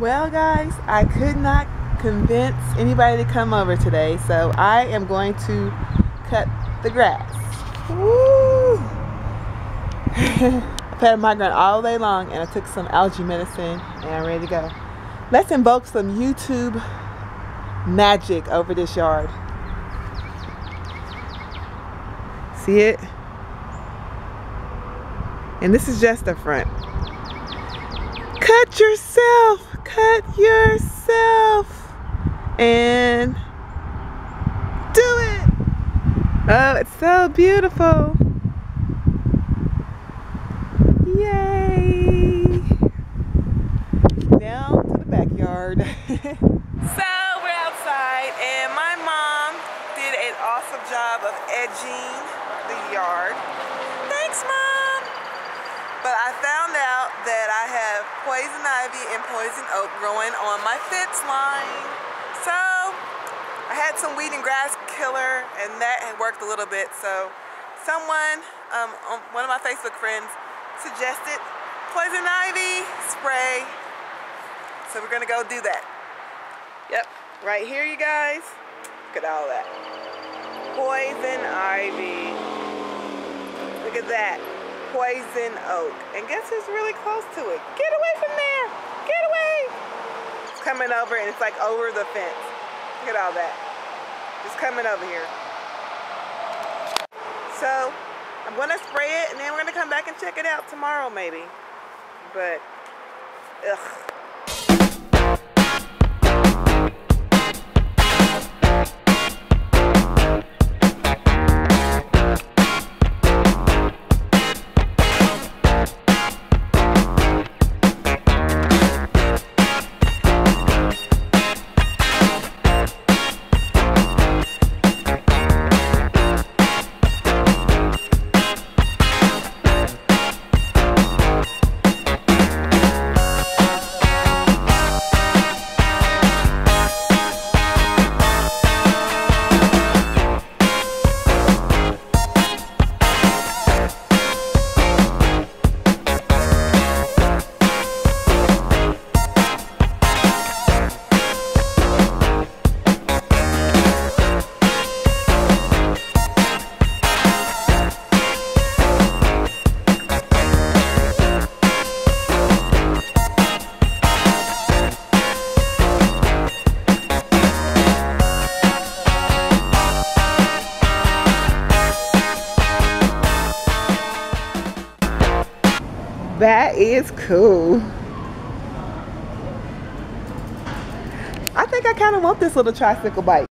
Well guys, I could not convince anybody to come over today, so I am going to cut the grass. Woo! I've had a migraine all day long and I took some allergy medicine and I'm ready to go. Let's invoke some YouTube magic over this yard. See it? And this is just the front. Cut yourself! Cut yourself! And do it! Oh, it's so beautiful! Yay! Down to the backyard. So we're outside and my mom did an awesome job of edging the yard. Thanks, Mom! But I found out that I have poison ivy and poison oak growing on my fence line. So I had some weed and grass killer and that had worked a little bit. So someone, one of my Facebook friends, suggested poison ivy spray. So we're gonna go do that. Yep, right here you guys. Look at all that. Poison ivy. Look at that. Poison oak. And guess who's really close to it? Get away from there! Get away! It's coming over and it's like over the fence. Look at all that. Just coming over here. So I'm gonna spray it and then we're gonna come back and check it out tomorrow maybe. But ugh. That is cool. I think I kind of want this little tricycle bike.